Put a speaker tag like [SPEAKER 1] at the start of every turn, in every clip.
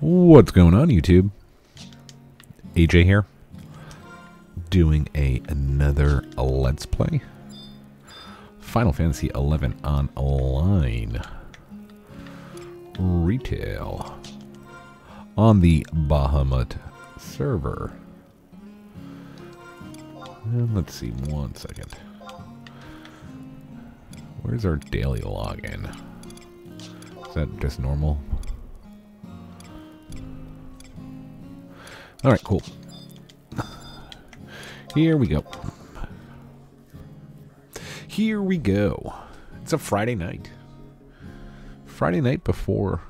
[SPEAKER 1] What's going on, YouTube? AJ here, doing another Let's Play. Final Fantasy XI Online Retail on the Bahamut server. And let's see, one second. Where's our daily login? Is that just normal? Alright, cool. Here we go. Here we go. It's a Friday night. Friday night before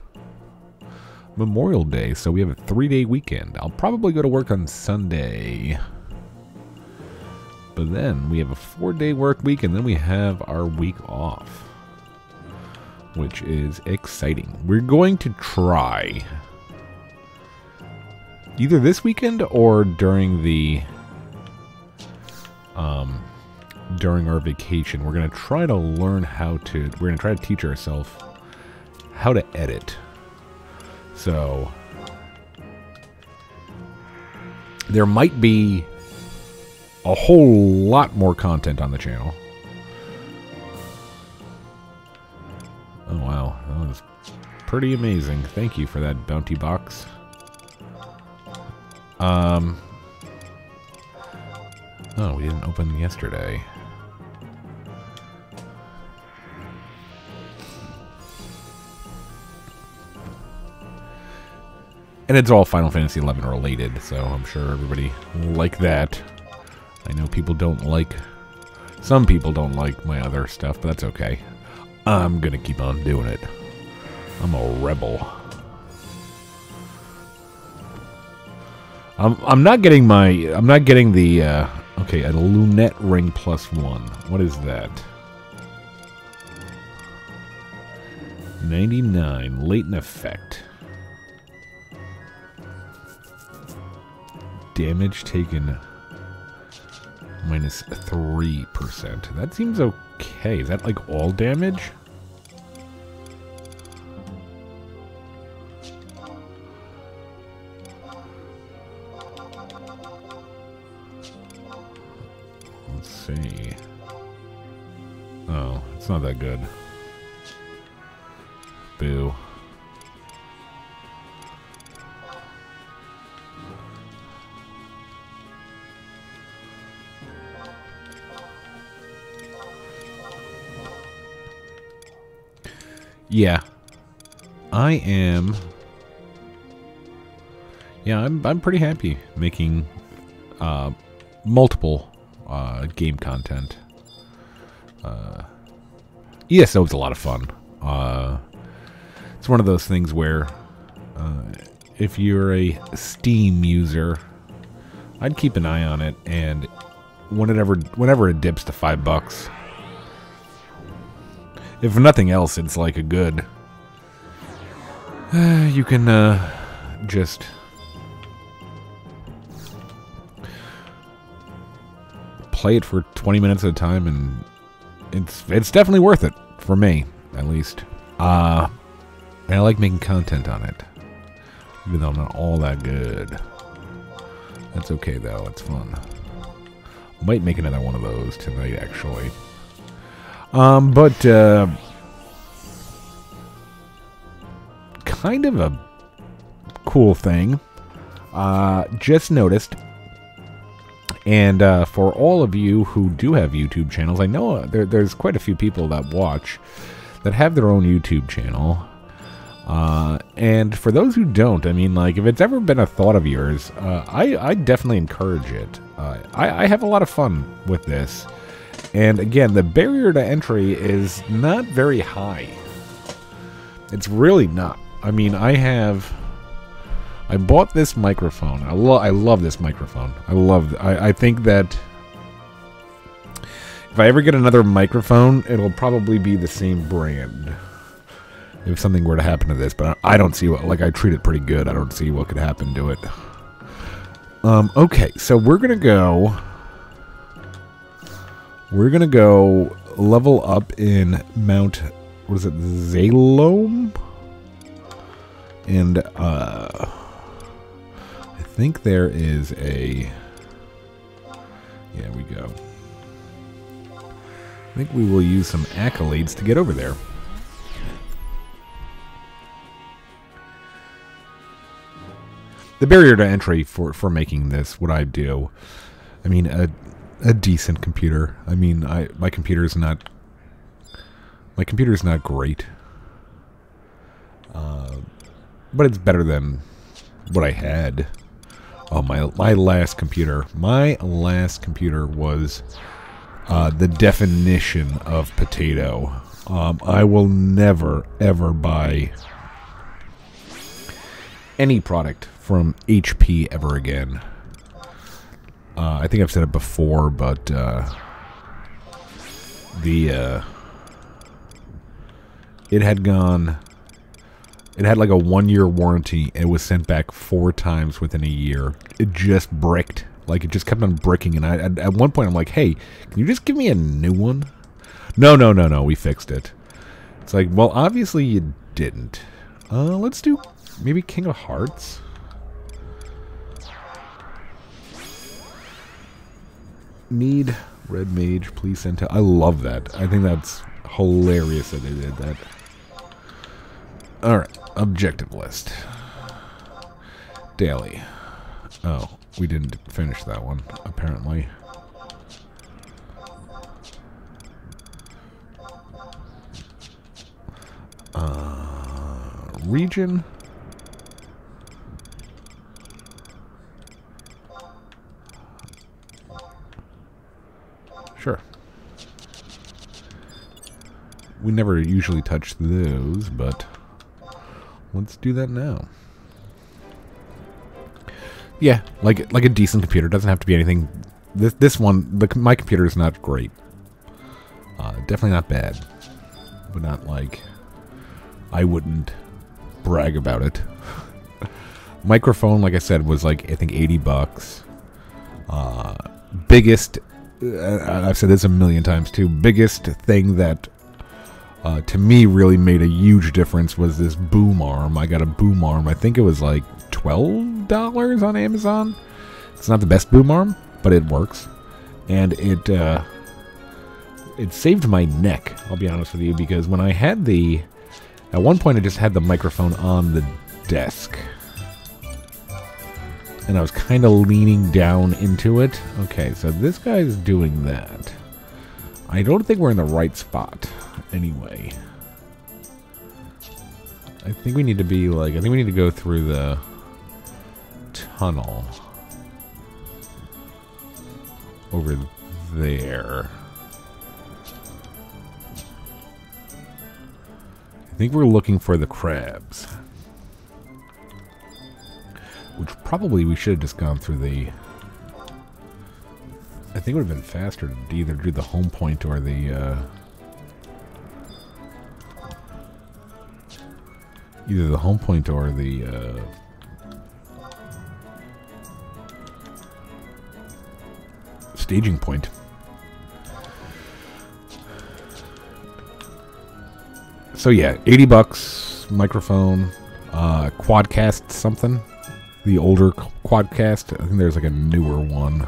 [SPEAKER 1] Memorial Day, so we have a 3-day weekend. I'll probably go to work on Sunday. But then we have a 4-day work week, and then we have our week off, which is exciting. We're going to try either this weekend or during the during our vacation. We're going to try to learn how to, we're going to try to teach ourselves how to edit. So there might be a whole lot more content on the channel. Oh wow, that was pretty amazing. Thank you for that bounty box. Oh, we didn't open yesterday. And it's all Final Fantasy XI related, so I'm sure everybody will like that. I know people don't like... Some people don't like my other stuff, but that's okay. I'm gonna keep on doing it. I'm a rebel. I'm not getting my... I'm not getting the... okay, a lunette ring +1. What is that? 99. Latent effect. Damage taken... -3%. That seems okay. Is that like all damage? Let's see. Oh, it's not that good. Boo. Yeah, I am. Yeah, I'm pretty happy making multiple game content. ESO is a lot of fun. It's one of those things where if you're a Steam user, I'd keep an eye on it, and whenever it dips to $5. If nothing else, it's like a good... you can just... play it for 20 minutes at a time, and it's definitely worth it, for me, at least. And I like making content on it, even though I'm not all that good. That's okay, though. It's fun. Might make another one of those tonight, actually. But kind of a cool thing, just noticed, and for all of you who do have YouTube channels, I know there's quite a few people that watch that have their own YouTube channel, and for those who don't, I mean, like, if it's ever been a thought of yours, I definitely encourage it. I have a lot of fun with this. And again, the barrier to entry is not very high. It's really not. I mean, I bought this microphone. I love this microphone. I think that if I ever get another microphone, it'll probably be the same brand. If something were to happen to this, but I don't see what, like, I treat it pretty good. I don't see what could happen to it. Okay, so we're gonna go level up in Mount, what is it, Zalom? And I think there is a... Yeah, we go. I think we will use some accolades to get over there. The barrier to entry for making this, what I do, I mean, a decent computer. I mean, my computer's not great, but it's better than what I had. Oh, my last computer was the definition of potato. I will never ever buy any product from HP ever again. I think I've said it before, but it had like a 1-year warranty. It was sent back 4 times within a year. It just bricked. Like, it just kept on bricking. And at one point, I'm like, hey, can you just give me a new one? No, we fixed it. It's like, well, obviously you didn't. Let's do maybe King of Hearts. Need Red Mage, please send to... I love that. I think that's hilarious that they did that. Alright, objective list. Daily. Oh, we didn't finish that one, apparently. Region. Sure. We never usually touch those, but let's do that now. Yeah, like a decent computer. Doesn't have to be anything. This one, my computer is not great. Definitely not bad, but not like I wouldn't brag about it. Microphone, like I said, was like I think $80. Biggest. I've said this a million times too. Biggest thing that to me really made a huge difference was this boom arm. I got a boom arm. I think it was like $12 on Amazon. It's not the best boom arm, but it works, and it saved my neck. I'll be honest with you, because when I had at one point I just had the microphone on the desk. And I was kind of leaning down into it. Okay, so this guy's doing that. I don't think we're in the right spot. Anyway. I think we need to be like... I think we need to go through the tunnel. Over there. I think we're looking for the crabs. Which probably we should have just gone through the... I think it would have been faster to either do the home point or the... either the home point or the... staging point. So yeah, $80, microphone, Quadcast something. The older Quadcast. I think there's like a newer one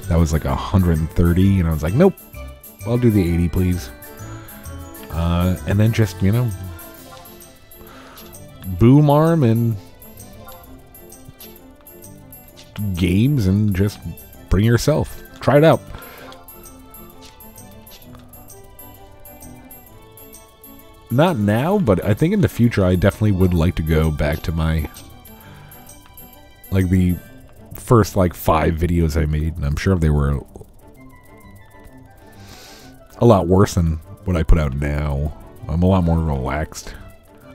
[SPEAKER 1] that was like 130, and I was like, nope, I'll do the 80, please. And then just, you know, boom arm and games, and just bring yourself. Try it out. Not now, but I think in the future I definitely would like to go back to my... like the first like 5 videos I made, and I'm sure they were a lot worse than what I put out now. I'm a lot more relaxed.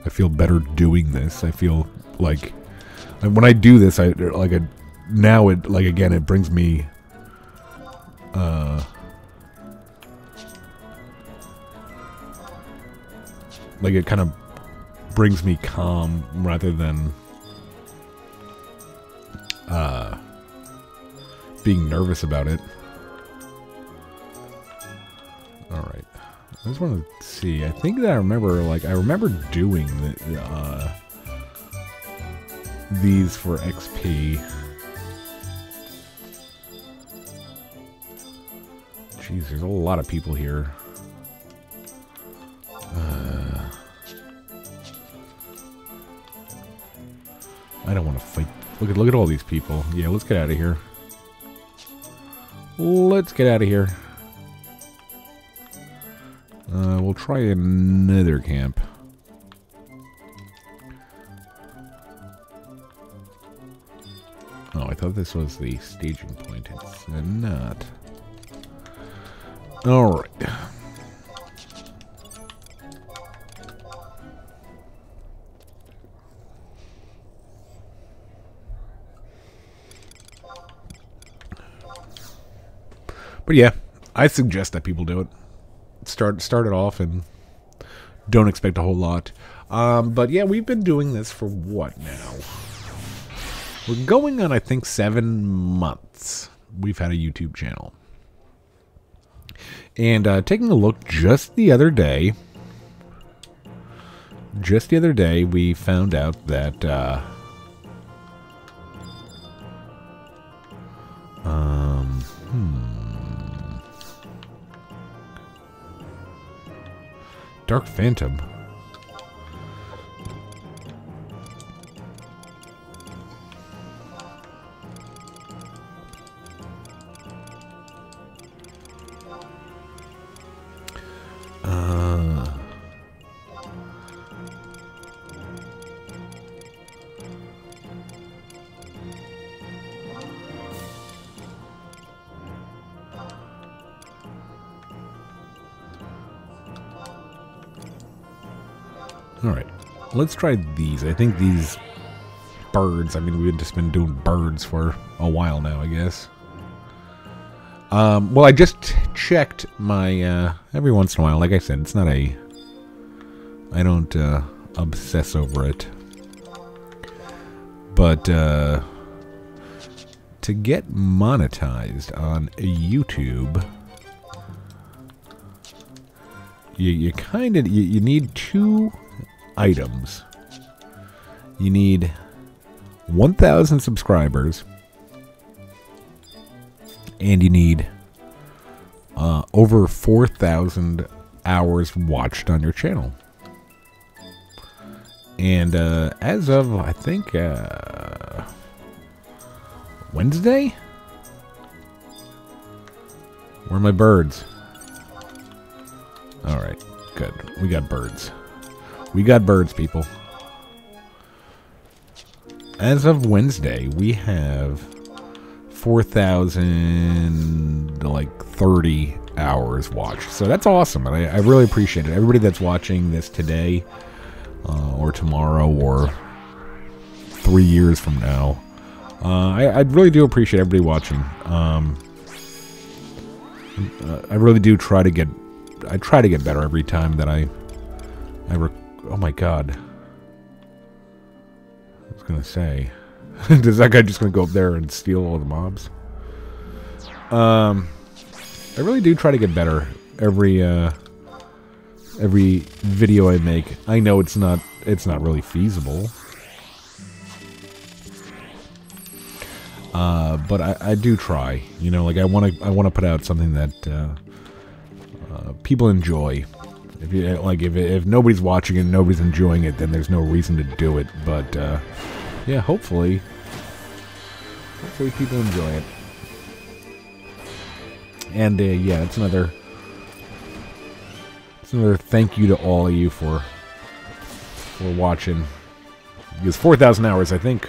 [SPEAKER 1] I feel better doing this. I feel like when I do this, now it like again it brings me like it kind of brings me calm rather than being nervous about it. Alright. I just want to see. I think that I remember doing these for XP. Jeez, there's a lot of people here. I don't want to fight. Look at all these people. Yeah, let's get out of here. Let's get out of here. We'll try another camp. Oh, I thought this was the staging point. It's not. Alright. But yeah, I suggest that people do it. Start it off and don't expect a whole lot. But yeah, we've been doing this for what now? We're going on, I think, 7 months. We've had a YouTube channel. And taking a look just the other day, we found out that Dark Phantom. Alright, let's try these. I think these birds, I mean, we've just been doing birds for a while now, I guess. Well, I just checked my, every once in a while, like I said, it's not a, I don't, obsess over it. But, to get monetized on YouTube, you kind of, you need 2 items. You need 1,000 subscribers, and you need over 4,000 hours watched on your channel. And as of, I think, Wednesday? Where are my birds? Alright, good. We got birds. We got birds, people. As of Wednesday, we have 4,030 hours watched. So that's awesome, and I really appreciate it. Everybody that's watching this today, or tomorrow, or 3 years from now, I really do appreciate everybody watching. I really do try to get. I try to get better every time that I oh my god. I was gonna say, is that guy just gonna go up there and steal all the mobs? I really do try to get better every video I make. I know it's not really feasible, but I do try. You know, like I want to put out something that people enjoy. If nobody's watching it and nobody's enjoying it, then there's no reason to do it. But yeah, hopefully people enjoy it. And yeah, it's another thank you to all of you for watching. Because 4,000 hours, I think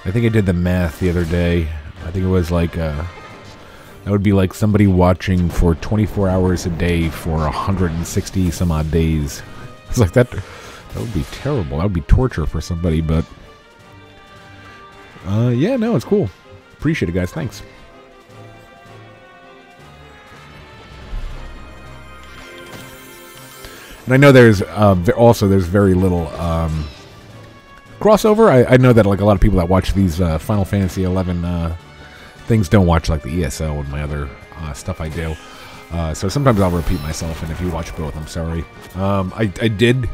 [SPEAKER 1] I did the math the other day. I think it was like that would be like somebody watching for 24 hours a day for 160 some odd days. It's like that would be terrible. That would be torture for somebody, but yeah, no, it's cool. Appreciate it, guys. Thanks. And I know there's there's very little crossover. I know that like a lot of people that watch these Final Fantasy 11 things don't watch like the ESO and my other stuff I do. So sometimes I'll repeat myself, and if you watch both, I'm sorry. I did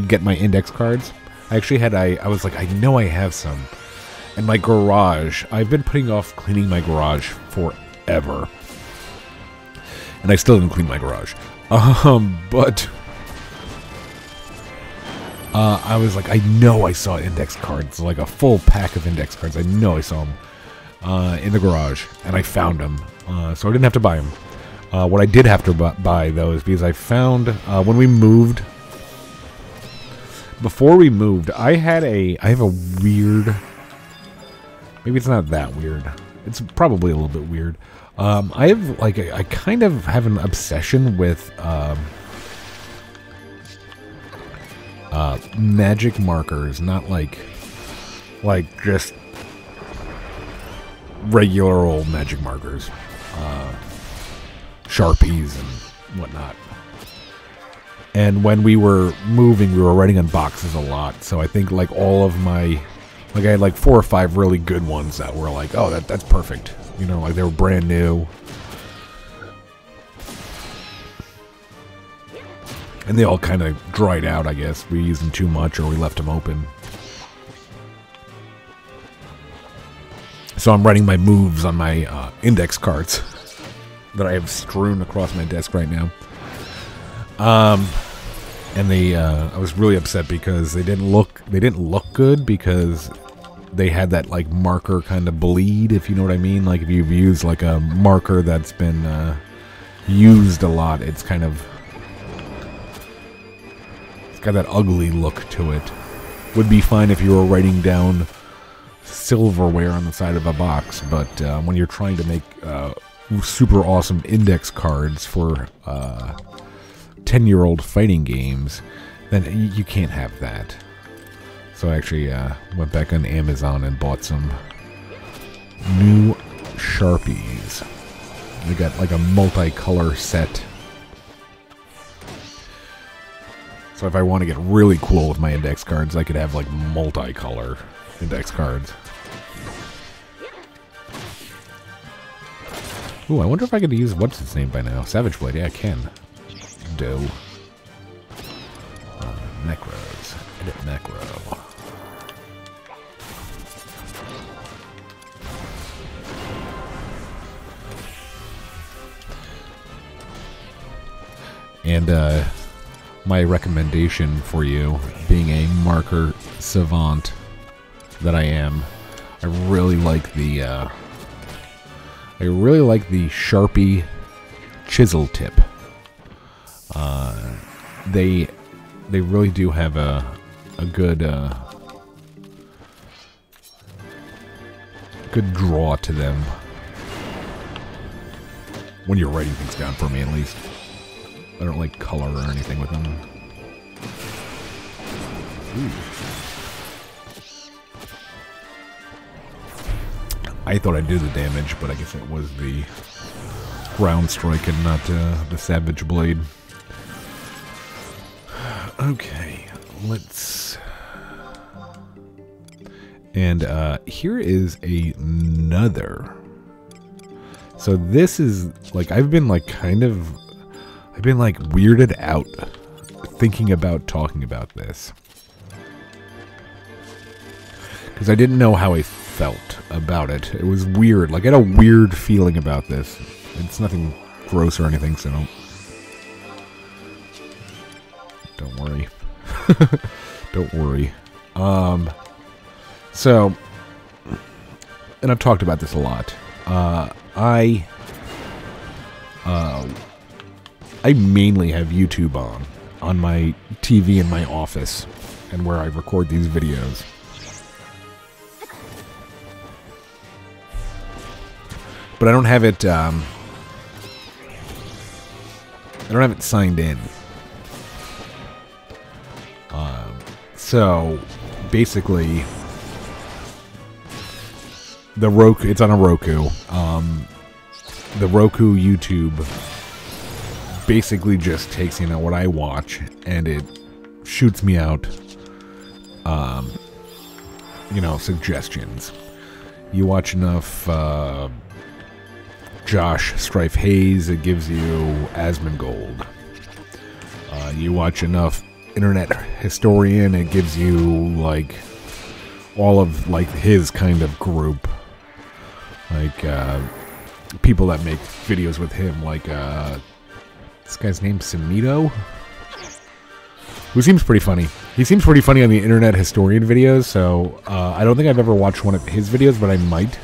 [SPEAKER 1] get my index cards, I actually had, I was like, I know I have some. And my garage, I've been putting off cleaning my garage forever. And I still didn't clean my garage. But I was like, I know I saw index cards, like a full pack of index cards. I know I saw them in the garage, and I found them. So I didn't have to buy them. What I did have to buy, though, is because I found, when we moved, before we moved, I have a weird, maybe it's not that weird. It's probably a little bit weird. I have, like, I kind of have an obsession with, magic markers, not like just regular old magic markers, Sharpies and whatnot. And when we were moving, we were writing on boxes a lot, so I think like all of my, like I had like 4 or 5 really good ones that were like, oh, that's perfect, you know, like they were brand new. And they all kind of dried out, I guess. We used them too much or we left them open. So I'm writing my moves on my index cards that I have strewn across my desk right now. And they, I was really upset because they didn't look good because they had that like marker kind of bleed, if you know what I mean. Like if you've used like a marker that's been used a lot, it's kind of, got that ugly look to it. Would be fine if you were writing down silverware on the side of a box, but when you're trying to make super awesome index cards for 10-year-old fighting games, then you can't have that. So I actually went back on Amazon and bought some new Sharpies. They got like a multicolor set. So if I want to get really cool with my index cards, I could have like multicolor index cards. Ooh, I wonder if I could use, what's its name by now? Savage Blade, yeah, I can. Do. Macros. Edit macro. And, my recommendation for you, being a marker savant that I am, I really like the Sharpie chisel tip. They really do have a good good draw to them when you're writing things down, for me at least. I don't like color or anything with them. Ooh. I thought I'd do the damage, but I guess it was the ground strike and not the Savage Blade. Okay, let's... And here is another. So this is, like, I've been weirded out thinking about talking about this. Because I didn't know how I felt about it. It was weird. Like, I had a weird feeling about this. It's nothing gross or anything, so don't worry. Don't worry. So, and I've talked about this a lot. I mainly have YouTube on my TV in my office and where I record these videos. But I don't have it signed in. So basically the Roku, it's on a Roku. The Roku YouTube basically just takes, you know, what I watch and it shoots me out, you know, suggestions. You watch enough Josh Strife Hayes, it gives you Asmongold. You watch enough internet historian. It gives you like all of like his kind of group, like people that make videos with him, like this guy's named Samito, who seems pretty funny. He seems pretty funny on the internet historian videos, so I don't think I've ever watched one of his videos, but I might.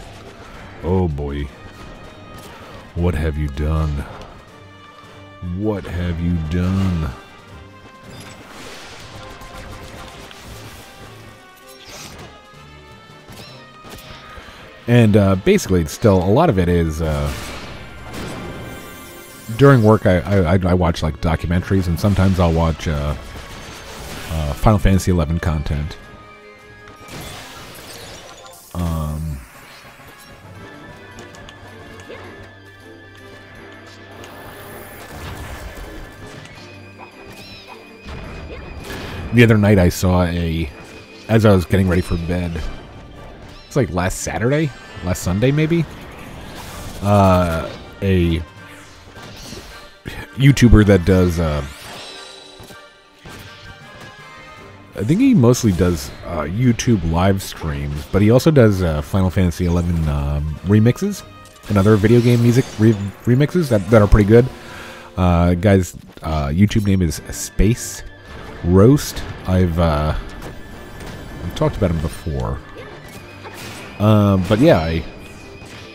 [SPEAKER 1] Oh boy. What have you done? What have you done? And basically, still, a lot of it is during work. I watch like documentaries, and sometimes I'll watch Final Fantasy XI content. The other night, I saw as I was getting ready for bed. It's like last Sunday maybe. A YouTuber that does, I think he mostly does YouTube live streams, but he also does Final Fantasy XI remixes and other video game music remixes that are pretty good. Guy's YouTube name is Space Roast. I've talked about him before. But yeah,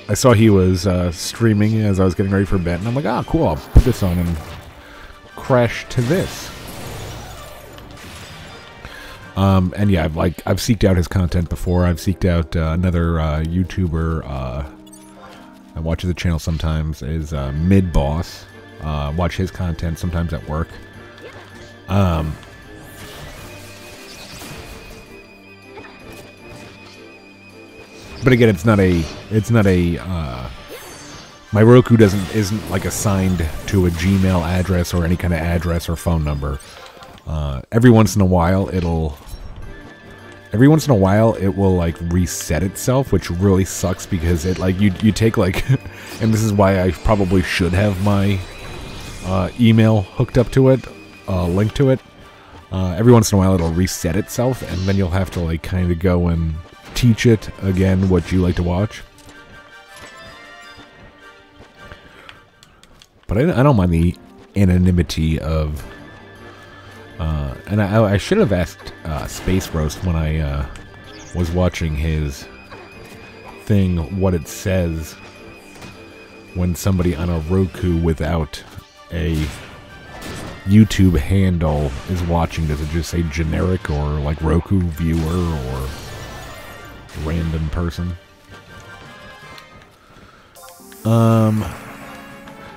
[SPEAKER 1] I saw he was streaming as I was getting ready for bed, and I'm like, ah, cool, I'll put this on and crash to this. And yeah, I've seeked out his content before. I've seeked out another YouTuber I watch the channel sometimes, is Mid Boss. Watch his content sometimes at work. But again, it's not a my Roku isn't like assigned to a Gmail address or any kind of address or phone number. Every once in a while it will like reset itself, which really sucks because it like you take like and this is why I probably should have my email hooked up to it, linked to it. Every once in a while it'll reset itself, and then you'll have to like kind of go and teach it again what you like to watch. But I don't mind the anonymity of and I should have asked Space Roast when I was watching his thing what it says when somebody on a Roku without a YouTube handle is watching. Does it just say generic or like Roku viewer or random person?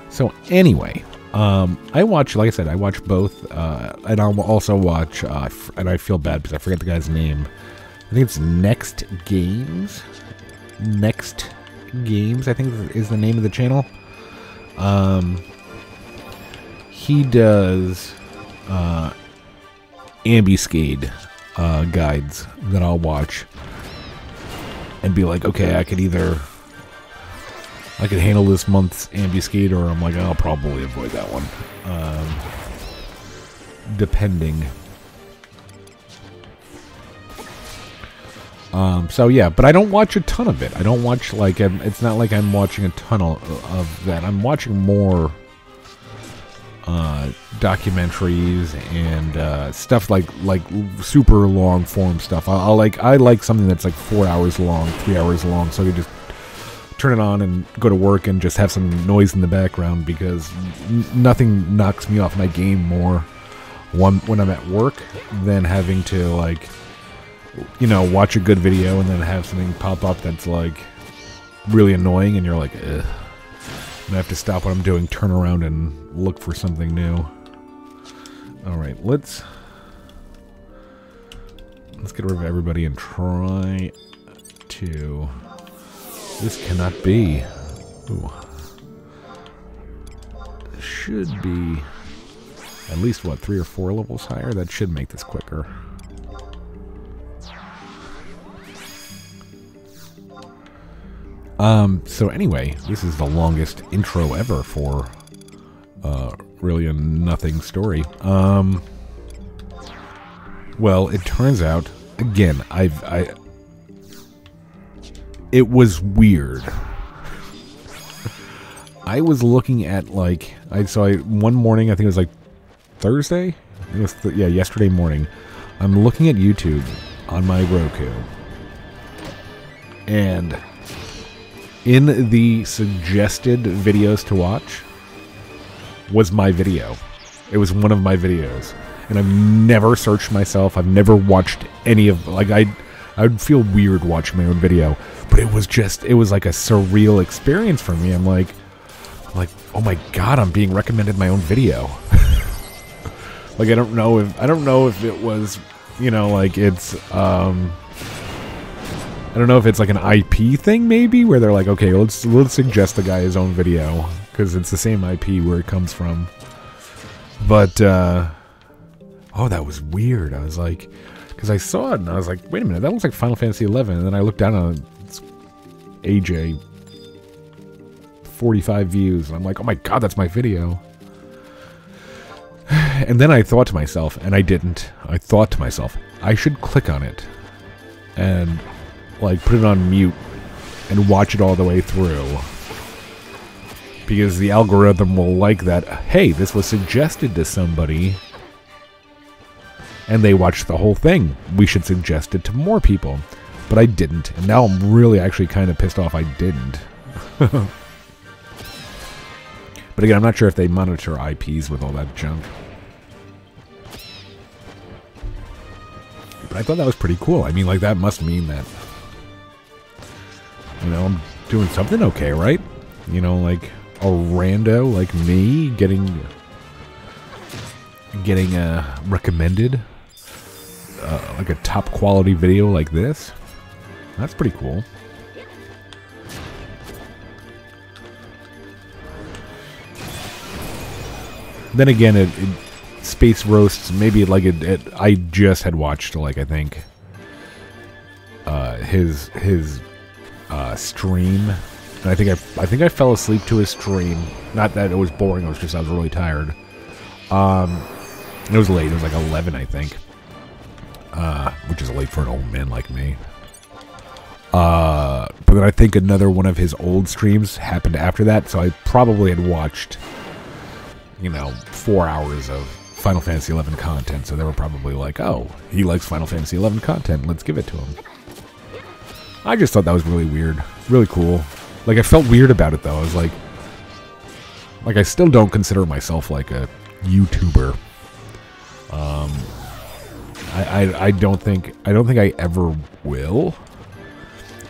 [SPEAKER 1] So anyway, I watch, like I said, I watch both, and I'll also watch, and I feel bad because I forget the guy's name. I think it's Next Games. Next Games, I think is the name of the channel. He does ambuscade guides that I'll watch and be like, okay, I could handle this month's ambuscade, or I'm like, I'll probably avoid that one, depending. So yeah, but I don't watch a ton of it. I don't watch like it's not like I'm watching a ton of that. I'm watching more documentaries and stuff like super long form stuff. I like something that's like 4 hours long, 3 hours long, so you just turn it on and go to work and just have some noise in the background, because nothing knocks me off my game more when I'm at work than having to, like, you know, watch a good video and then have something pop up that's like really annoying and you're like, ugh. And I have to stop what I'm doing, turn around and look for something new. Alright, let's get rid of everybody and try to... This cannot be. Ooh. This should be at least, what, 3 or 4 levels higher? That should make this quicker. So anyway, this is the longest intro ever for really a nothing story. Well, it turns out, again, it was weird. I was looking at, like, one morning, I think it was like Thursday? It was yeah, yesterday morning. I'm looking at YouTube on my Roku. And in the suggested videos to watch was my video. It was one of my videos. And I've never searched myself. I've never watched any of, like, I would feel weird watching my own video. But it was like a surreal experience for me. I'm like, oh my god, I'm being recommended my own video. Like, I don't know if it was, you know, like, it's, I don't know if it's like an IP thing, maybe, where they're like, okay, let's suggest the guy his own video, because it's the same IP where it comes from. But, oh, that was weird. I was like, because I saw it, and I was like, wait a minute, that looks like Final Fantasy XI, and then I looked down on AJ, 45 views, and I'm like, oh my god, that's my video. And then I thought to myself, and I didn't, I thought to myself, I should click on it, and, like, put it on mute, and watch it all the way through. Because the algorithm will like that, hey, this was suggested to somebody, and they watched the whole thing. We should suggest it to more people. But I didn't, and now I'm really actually kind of pissed off I didn't. But again, I'm not sure if they monitor IPs with all that junk. But I thought that was pretty cool. I mean, like, that must mean that, you know, I'm doing something okay, right? You know, like, a rando like me getting recommended like a top quality video like this. That's pretty cool. Then again, Space Roasts, maybe like I just had watched, like, I think his stream, and I think I fell asleep to his stream. Not that it was boring; it was just I was really tired. It was late. It was like 11, I think, which is late for an old man like me. But then I think another one of his old streams happened after that, so I probably had watched, you know, 4 hours of Final Fantasy XI content, so they were probably like, oh, he likes Final Fantasy XI content, let's give it to him. I just thought that was really weird. Really cool. Like, I felt weird about it, though. I was like, I still don't consider myself, like, a YouTuber. I don't think I ever will.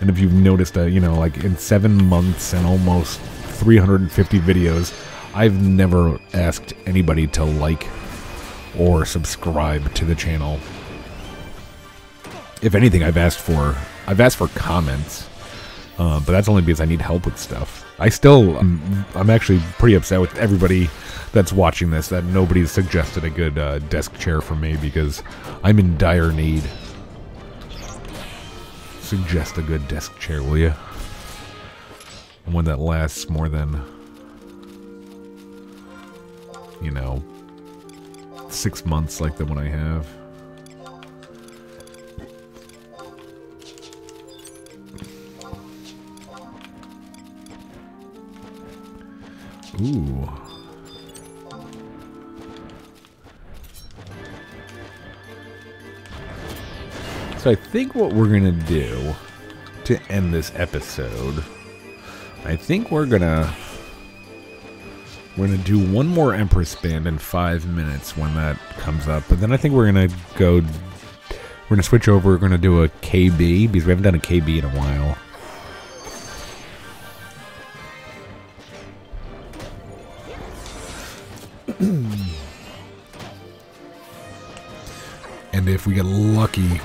[SPEAKER 1] And if you've noticed, you know, like, in 7 months and almost 350 videos, I've never asked anybody to like or subscribe to the channel. If anything, I've asked for comments, but that's only because I need help with stuff. I'm actually pretty upset with everybody that's watching this that nobody's suggested a good desk chair for me, because I'm in dire need. Suggest a good desk chair, will you? One that lasts more than, you know, 6 months like the one I have. Ooh. So I think what we're gonna do to end this episode, I think we're gonna do one more Empress Band in 5 minutes when that comes up, but then I think we're gonna switch over. We're gonna do a KB, because we haven't done a KB in a while. And if we get lucky,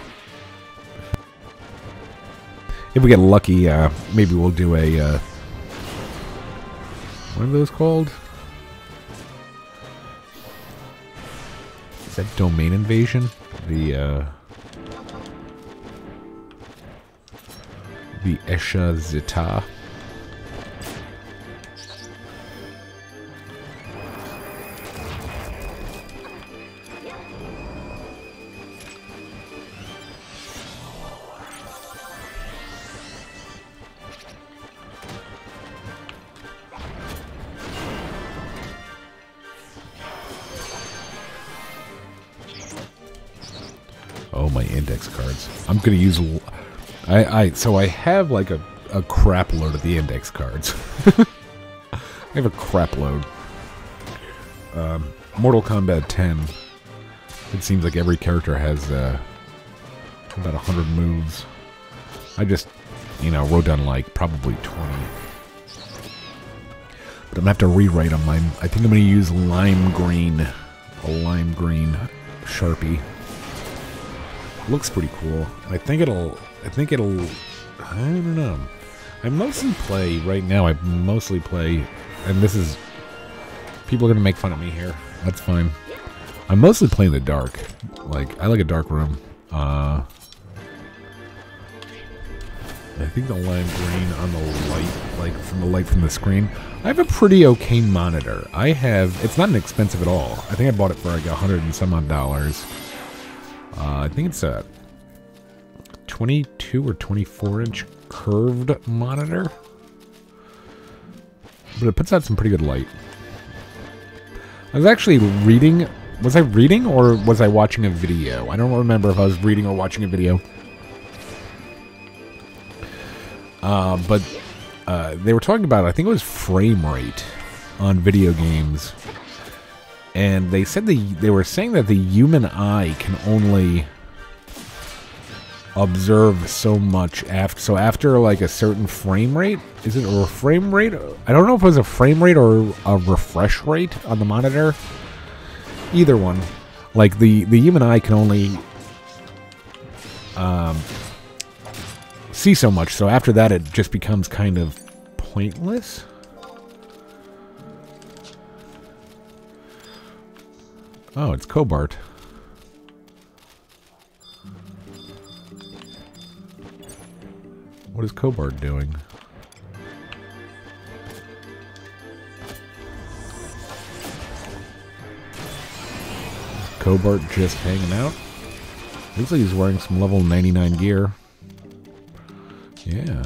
[SPEAKER 1] maybe we'll do a, what are those called? Is that Domain Invasion? The Esha Zita. my index cards. I'm gonna use. So I have like a crap load of the index cards. I have a crap load. Mortal Kombat 10. It seems like every character has about 100 moves. I just, wrote down like probably 20. But I'm gonna have to rewrite them. I think I'm gonna use lime green, a lime green Sharpie. Looks pretty cool. I think it'll. I don't know. I mostly play right now. I mostly play, and this is. People are gonna make fun of me here. That's fine. I'm mostly playing the dark. I like a dark room. I think the lime green on the light, from the light from the screen. I have a pretty okay monitor. It's not inexpensive at all. I think I bought it for like $100 and some odd. I think it's a 22 or 24 inch curved monitor. But it puts out some pretty good light. I was actually reading. Was I reading or was I watching a video? I don't remember if I was reading or watching a video. But they were talking about, I think it was frame rate on video games. And they said they were saying that the human eye can only observe so much after like a certain frame rate. Is it a frame rate? I don't know if it was a frame rate or a refresh rate on the monitor. Either one. Like the human eye can only see so much, so after that it just becomes kind of pointless. Oh, it's Cobart. What is Cobart doing? Is Cobart just hanging out? Looks like he's wearing some level 99 gear. Yeah.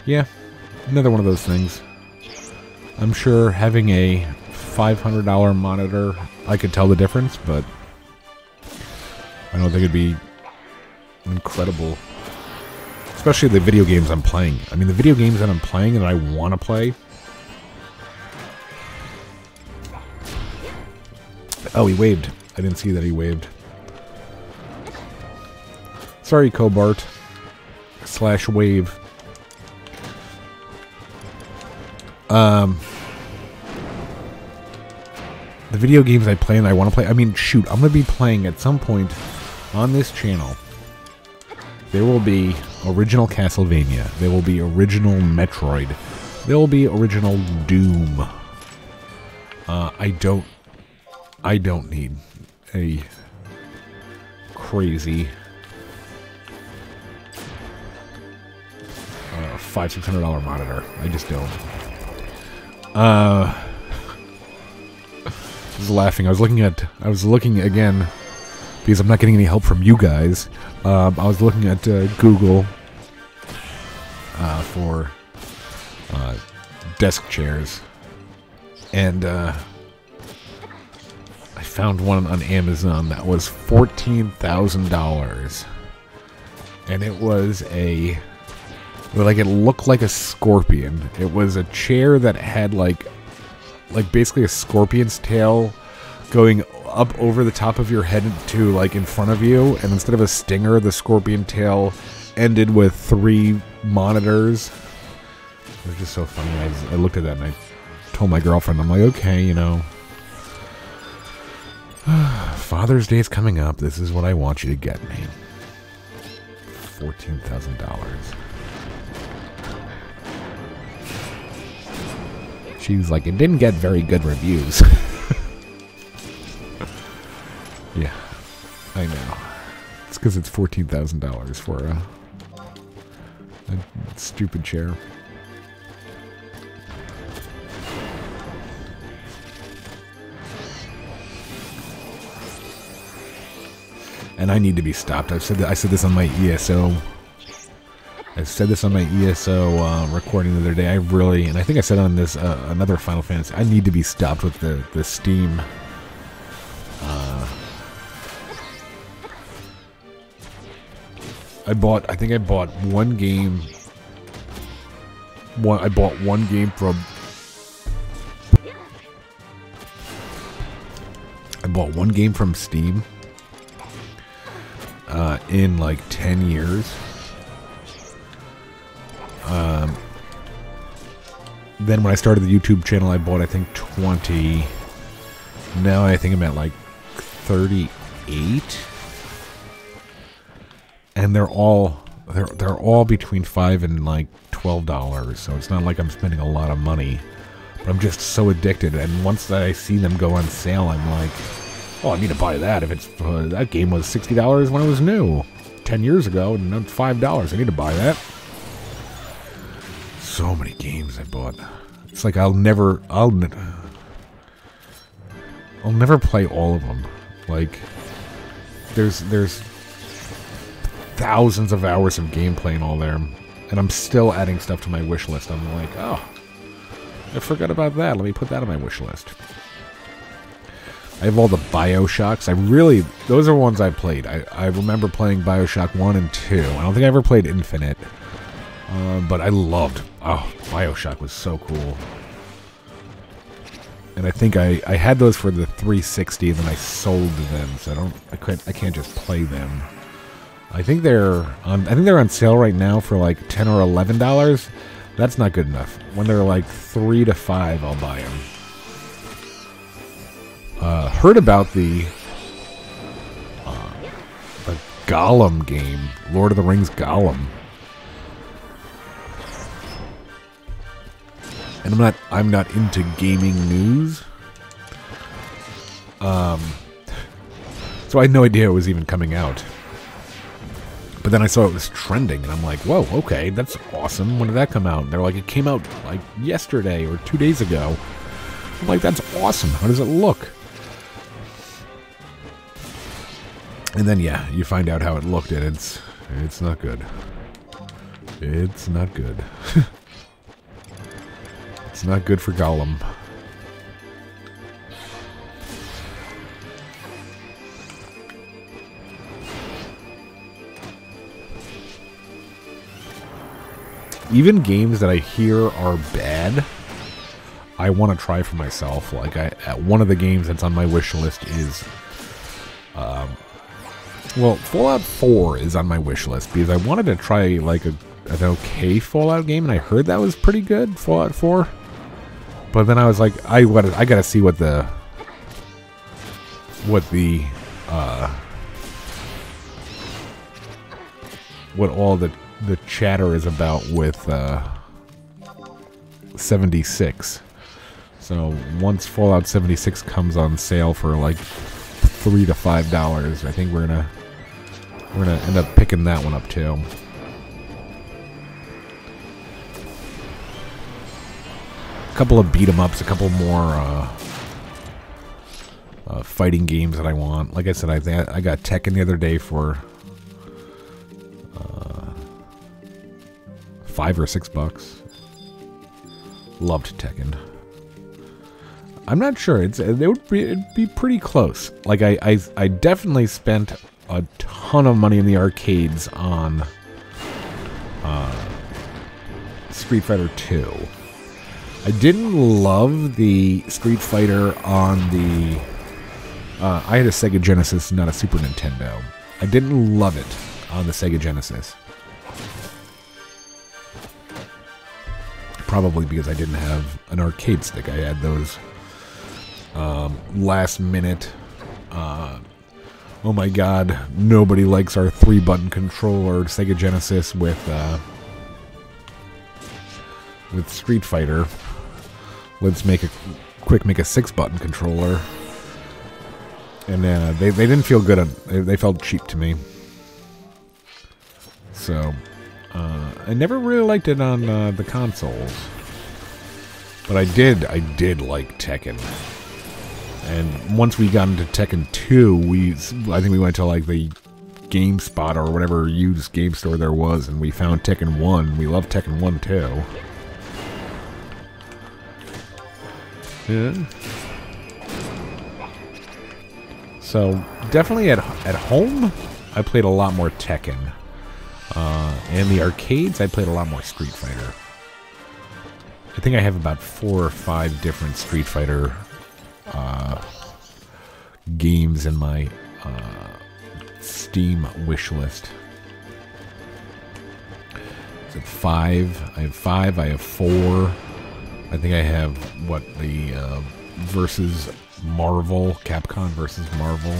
[SPEAKER 1] Yeah, another one of those things. I'm sure having a $500 monitor, I could tell the difference, but I don't think it'd be incredible. Especially the video games I'm playing. I mean, the video games that I'm playing and I want to play. Oh, he waved. I didn't see that he waved. Sorry, Cobart. / wave. The video games I play and I want to play. I mean, shoot, I'm going to be playing at some point on this channel. There will be original Castlevania. There will be original Metroid. There will be original Doom. I don't need a crazy $500-600 monitor. I just don't. I was laughing. I was looking again because I'm not getting any help from you guys. I was looking at Google for desk chairs, and I found one on Amazon that was $14,000, and it was it looked like a scorpion. It was a chair that had like basically a scorpion's tail going up over the top of your head to like in front of you, and instead of a stinger, the scorpion tail ended with 3 monitors. It was just so funny. I looked at that and I told my girlfriend, I'm like, okay, Father's Day is coming up. This is what I want you to get me. $14,000. She's like, it didn't get very good reviews. Yeah, I know. It's because it's $14,000 for a stupid chair. And I need to be stopped. I said this on my ESO I said this on my ESO recording the other day. I really, and I think I said on this another Final Fantasy, I need to be stopped with the Steam. I think I bought one game. I bought one game from. I bought one game from Steam. In like 10 years. Then when I started the YouTube channel, I bought I think 20. Now I think I'm at like 38. And they're all between $5 and like $12. So it's not like I'm spending a lot of money. But I'm just so addicted. And once I see them go on sale, I'm like, oh, I need to buy that. If it's that game was $60 when it was new 10 years ago, and now it's $5. I need to buy that. So many games I bought. It's like I'll never play all of them. Like there's thousands of hours of gameplay and all there, and I'm still adding stuff to my wish list. I'm like, oh, I forgot about that. Let me put that on my wish list. I have all the BioShocks. Those are ones I played. I remember playing BioShock 1 and 2. I don't think I ever played Infinite. But I loved, BioShock was so cool. And I think I had those for the 360, and then I sold them, so I can't just play them. I think they're on sale right now for like $10 or $11. That's not good enough. When they're like $3 to $5, I'll buy them. Heard about the Gollum game, Lord of the Rings Gollum. And I'm not into gaming news. So I had no idea it was even coming out. But then I saw it was trending, and I'm like, whoa, okay, that's awesome. When did that come out? And they're like, it came out like yesterday or 2 days ago. I'm like, that's awesome. How does it look? And then, yeah, you find out how it looked, and it's not good. It's not good. It's not good for Gollum. Even games that I hear are bad, I want to try for myself. Like, one of the games that's on my wish list is... well, Fallout 4 is on my wish list because I wanted to try like an okay Fallout game, and I heard that was pretty good, Fallout 4. But then I was like, I gotta see what all the chatter is about with 76. So once Fallout 76 comes on sale for like $3 to $5, I think we're gonna end up picking that one up too. A couple of beat 'em ups, a couple more fighting games that I want. Like I said, I think I got Tekken the other day for $5 or $6. Loved Tekken. I'm not sure. It'd be pretty close. Like I definitely spent a ton of money in the arcades on Street Fighter 2. I didn't love the Street Fighter on the... I had a Sega Genesis, not a Super Nintendo. I didn't love it on the Sega Genesis. Probably because I didn't have an arcade stick. I had those last minute... oh my god, nobody likes our 3-button controller Sega Genesis with Street Fighter. Let's make a 6-button controller. And they didn't feel good. They felt cheap to me. So I never really liked it on the consoles. But I did like Tekken. And once we got into Tekken 2, I think we went to like the GameSpot or whatever used game store there was, and we found Tekken 1. We love Tekken 1 too. Yeah. So definitely at home, I played a lot more Tekken. In the arcades, I played a lot more Street Fighter. I think I have about 4 or 5 different Street Fighter games in my Steam wish list. Is it 5? I have 5. I have 4. I think I have what the versus Marvel, Capcom versus Marvel,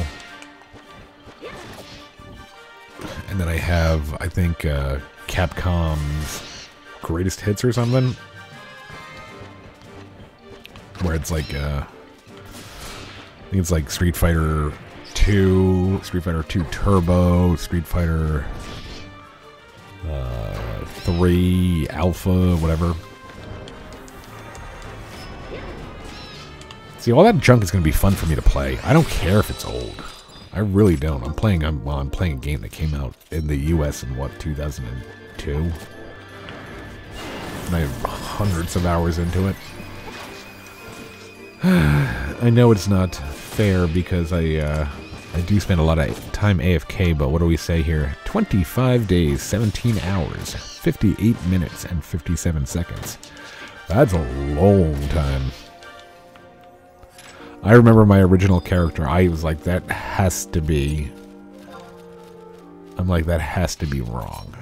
[SPEAKER 1] and then I have I think Capcom's Greatest Hits or something, where it's like I think it's like Street Fighter 2, Street Fighter 2 Turbo, Street Fighter 3 Alpha, whatever. See, all that junk is going to be fun for me to play. I don't care if it's old. I really don't. I'm playing a game that came out in the US in, what, 2002? And I have hundreds of hours into it. I know it's not fair because I do spend a lot of time AFK, but what do we say here? 25 days, 17 hours, 58 minutes, and 57 seconds. That's a long time. I remember my original character. I was like, that has to be... I'm like, that has to be wrong.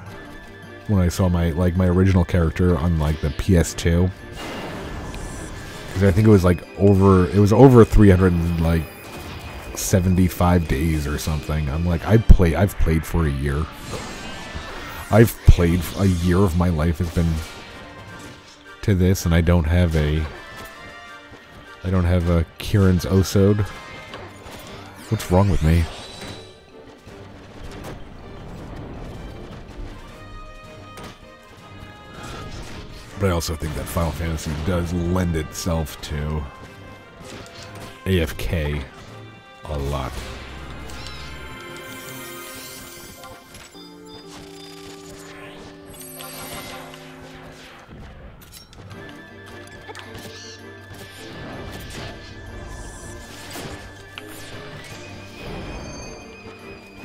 [SPEAKER 1] When I saw my original character on like the PS2. Because I think it was like over 375 days or something. I'm like, I've played for a year. I've played a year of my life has been to this, and I don't have a Kieran's Osode. What's wrong with me? But I also think that Final Fantasy does lend itself to AFK a lot.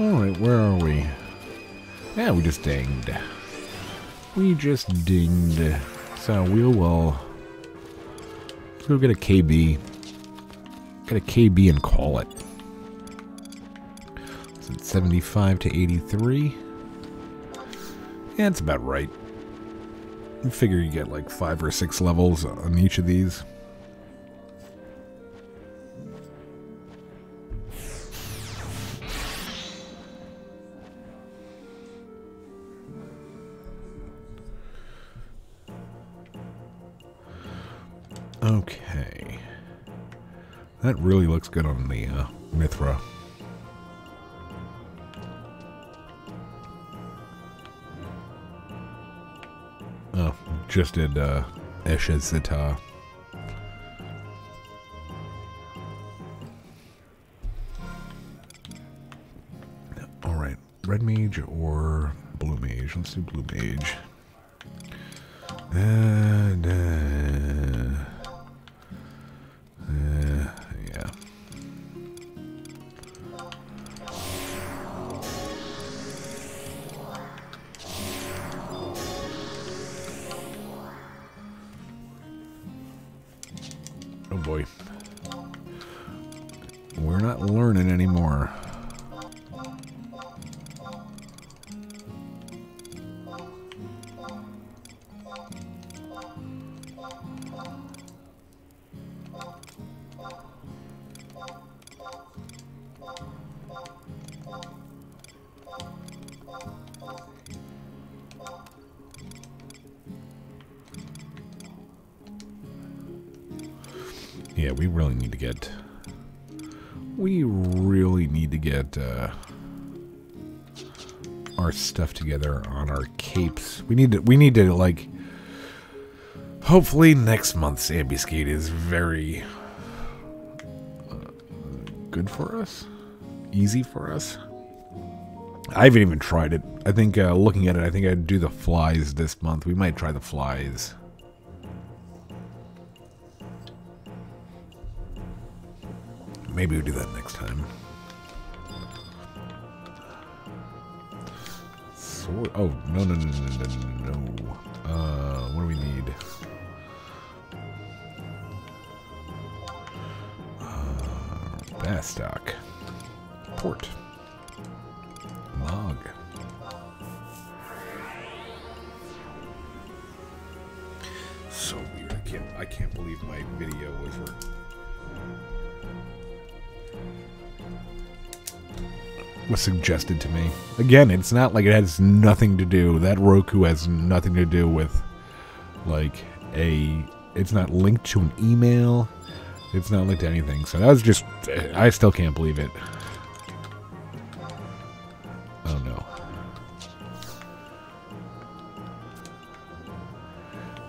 [SPEAKER 1] Alright, where are we? Yeah, we just dinged. We just dinged. So we'll get a KB. Get a KB and call it. Is it 75 to 83? Yeah, it's about right. I figure you get like 5 or 6 levels on each of these. Okay. That really looks good on the Mithra. Oh, just did Esha Zita. Alright, red mage or blue mage? Let's do blue mage. And yeah. Oh boy. We're not learning anymore. Yeah, we really need to get our stuff together on our capes. We need to like, hopefully next month's ambuscade is very good for us, easy for us. I haven't even tried it. I think, looking at it, I think I'd do the flies this month. We might try the flies. Maybe we'll do that next time. Oh, no. What do we need? Bastock. Port. Log. So weird. I can't believe my video was suggested to me. Again, it's not like it has nothing to do. That Roku has nothing to do with, like, it's not linked to an email. It's not linked to anything. So that was just, I still can't believe it. Oh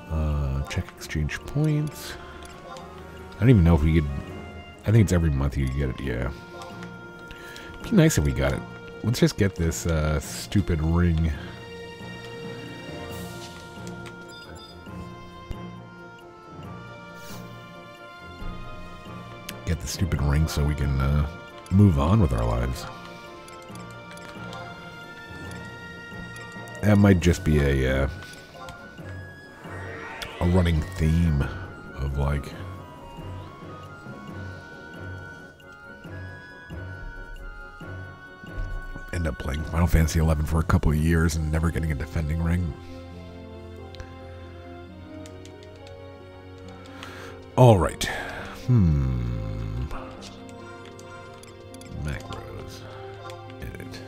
[SPEAKER 1] no. Check exchange points. I don't even know if we could, I think it's every month you get it, yeah. Be nice if we got it. Let's just get this stupid ring. Get the stupid ring so we can move on with our lives. That might just be a running theme of like end up playing Final Fantasy XI for a couple of years and never getting a defending ring. All right. Macros. Edit.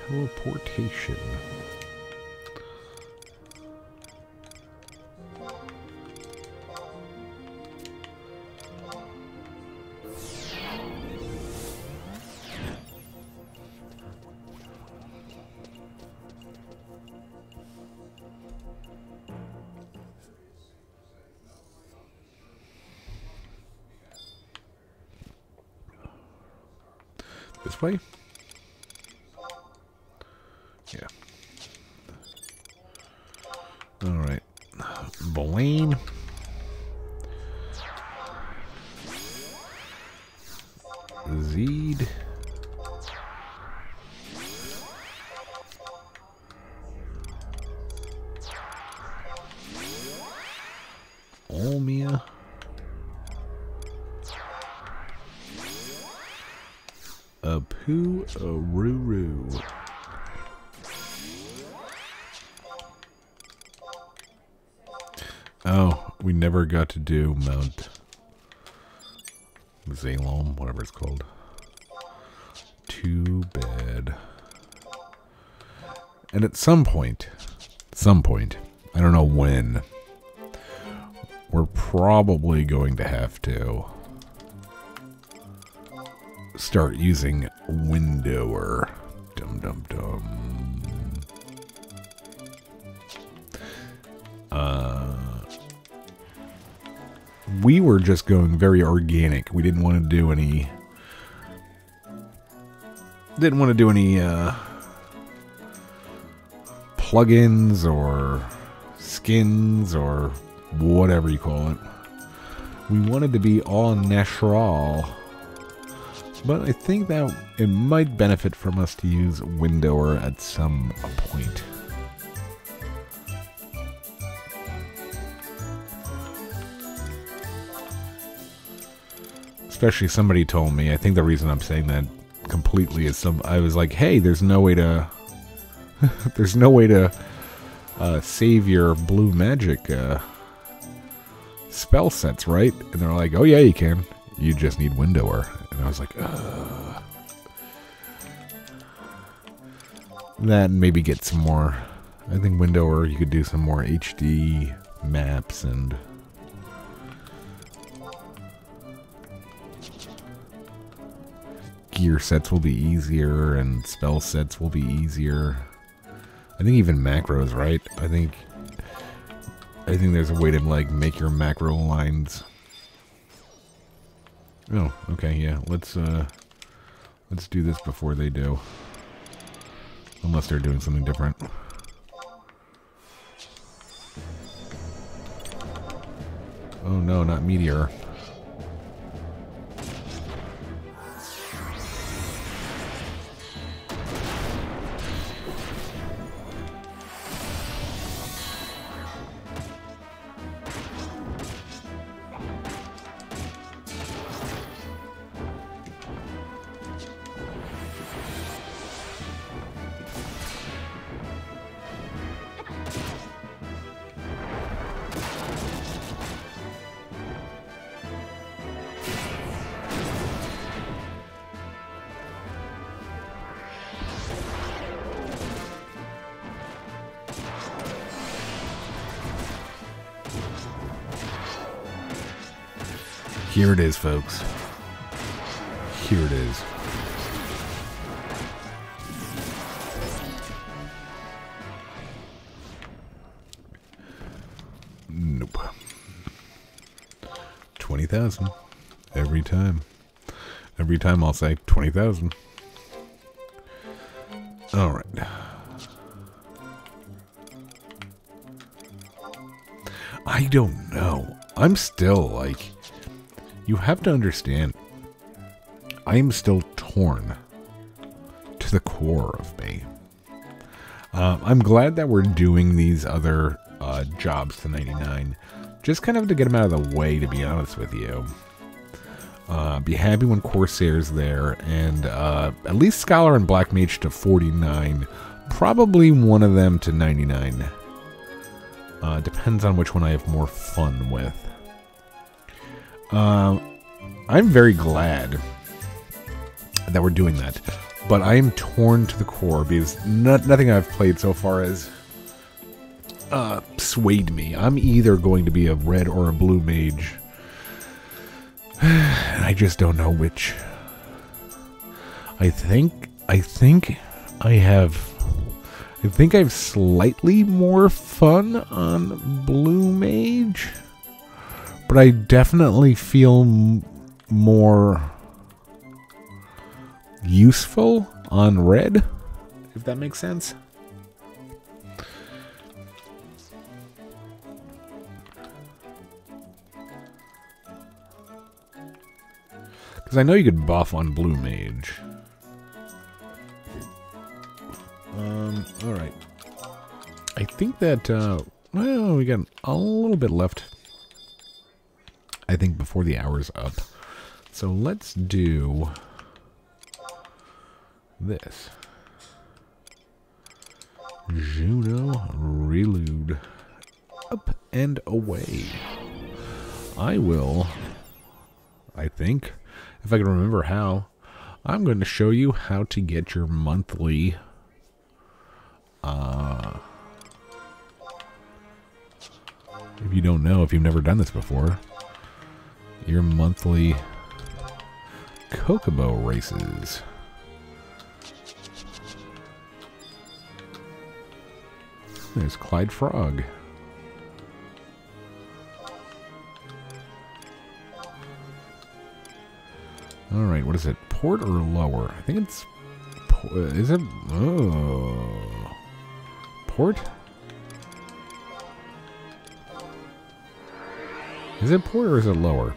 [SPEAKER 1] Teleportation. This way? Yeah. Alright. Blaine. Zeed. Olmia. Apu Aruru. Oh, we never got to do Mount Zalom, whatever it's called. Too bad. And at some point, I don't know when, we're probably going to have to start using Windower. Dum dum dum. We were just going very organic. We didn't want to do any. Plugins or skins or whatever you call it. We wanted to be all natural. But I think that it might benefit from us to use Windower at some point. Especially somebody told me, I think the reason I'm saying that completely is I was like, hey, there's no way to save your blue magic spell sets, right? And they're like, oh yeah, you can. You just need Windower. And I was like, that maybe get some more. I think Windower, you could do some more HD maps and gear sets will be easier and spell sets will be easier. I think even macros, right? I think there's a way to like make your macro lines. Oh, okay, yeah. Let's do this before they do. Unless they're doing something different. Oh no, not meteor. Here it is, folks. Here it is. Nope. 20,000. Every time. Every time I'll say 20,000. Alright. I don't know. I'm still like... You have to understand, I am still torn to the core of me. I'm glad that we're doing these other jobs to 99, just kind of to get them out of the way, to be honest with you. Be happy when Corsair's there, and at least Scholar and Black Mage to 49, probably one of them to 99. Depends on which one I have more fun with. I'm very glad that we're doing that, but I am torn to the core because nothing I've played so far has swayed me. I'm either going to be a red or a blue mage, and I just don't know which. I think I have slightly more fun on blue mage. But I definitely feel more useful on red, if that makes sense. Because I know you could buff on blue mage. Alright. I think that, well, we got a little bit left. I think before the hour's up. So let's do this. Juno reload. Up and away. I think, if I can remember how, I'm going to show you how to get your monthly if you don't know, if you've never done this before, your monthly Kokobo races. There's Clyde Frog. Alright, what is it? Port or lower? I think it's... Is it... Oh... Port? Is it port or is it lower?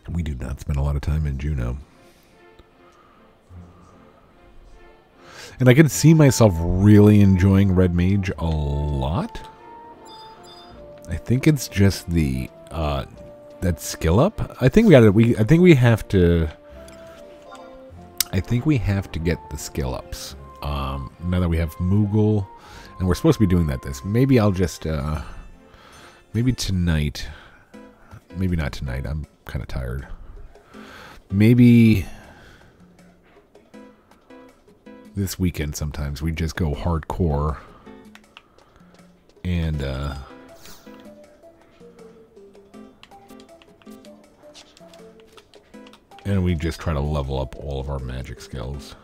[SPEAKER 1] We do not spend a lot of time in Juno. And I could see myself really enjoying Red Mage a lot. I think it's just the that skill up. I think we got it. I think we have to get the skill ups. Now that we have Moogle, and we're supposed to be doing that maybe I'll just maybe tonight. Maybe not tonight. I'm kind of tired. Maybe this weekend sometimes we just go hardcore and And we just try to level up all of our magic skills.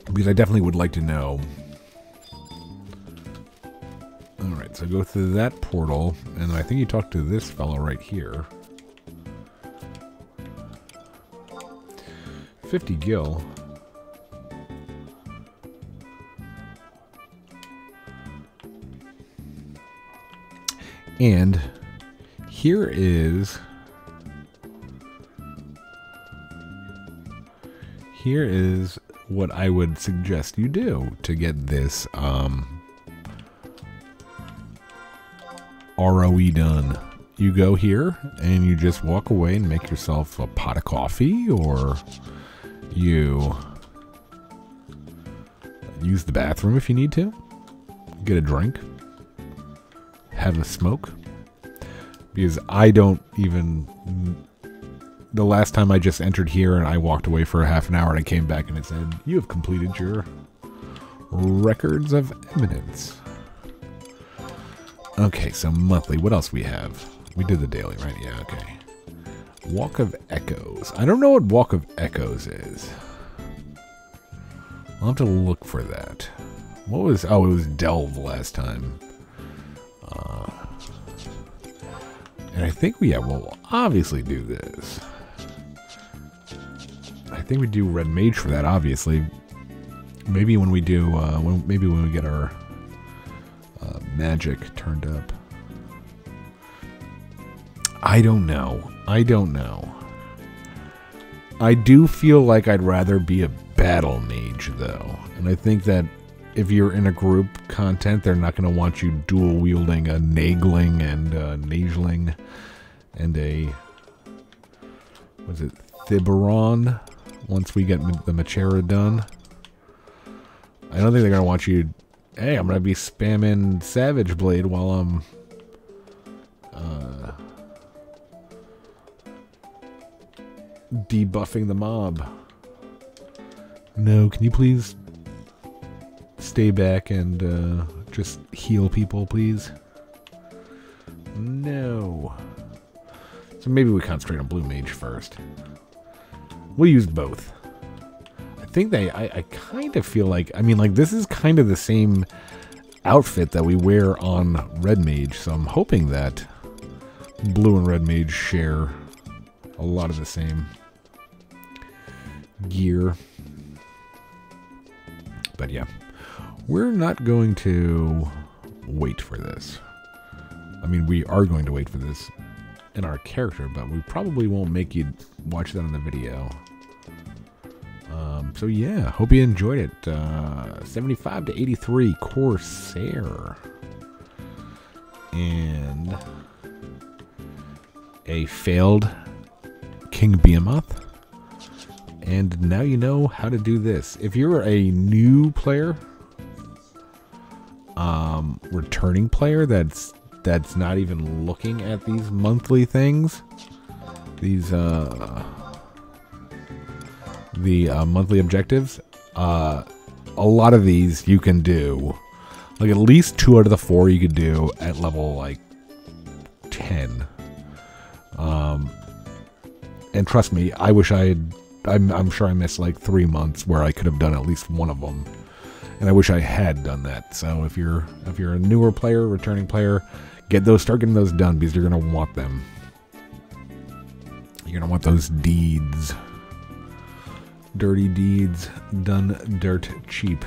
[SPEAKER 1] Because I definitely would like to know. Alright, so go through that portal, and I think you talk to this fellow right here. 50 gil. And here is what I would suggest you do to get this ROE done. You go here and you just walk away and make yourself a pot of coffee, or you use the bathroom if you need to, get a drink, have a smoke, because I don't even, the last time I just entered here and I walked away for a half an hour and I came back and it said, you have completed your records of evidence. Okay, so monthly, what else we have? We did the daily, right? Yeah, okay. Walk of Echoes. I don't know what Walk of Echoes is. I'll have to look for that. What was, oh, it was Delve last time. And I think we, yeah, we'll obviously do this. I think we do Red Mage for that, obviously. Maybe when we do, maybe when we get our magic turned up. I don't know. I don't know. I do feel like I'd rather be a battle mage, though. And I think that if you're in a group content, they're not going to want you dual wielding a Nagling and a Nageling and a, was it Thiberon? Once we get the Machera done, I don't think they're going to want you. Hey, I'm going to be spamming Savage Blade while I'm debuffing the mob. No, can you please stay back and just heal people, please? No. So maybe we concentrate on Blue Mage first. We'll use both. I think I kind of feel like, I mean, like, this is kind of the same outfit that we wear on Red Mage, so I'm hoping that Blue and Red Mage share a lot of the same gear. But yeah, we're not going to wait for this. I mean, we are going to wait for this in our character, but we probably won't make you watch that on the video. So yeah, hope you enjoyed it. 75 to 83 Corsair. And a failed King Behemoth. And now you know how to do this. If you're a new player, returning player that's not even looking at these monthly things, these monthly objectives, a lot of these you can do, like at least 2 out of the 4 you could do at level like 10. And trust me, I wish I had. I'm sure I missed like 3 months where I could have done at least one of them, and I wish I had done that. So if you're a newer player, returning player, start getting those done, because you're gonna want them. You're gonna want those deeds, dirty deeds done dirt cheap.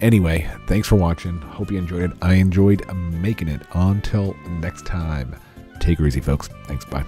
[SPEAKER 1] Anyway, thanks for watching. Hope you enjoyed it. I enjoyed making it. Until next time, take her easy, folks. Thanks. Bye.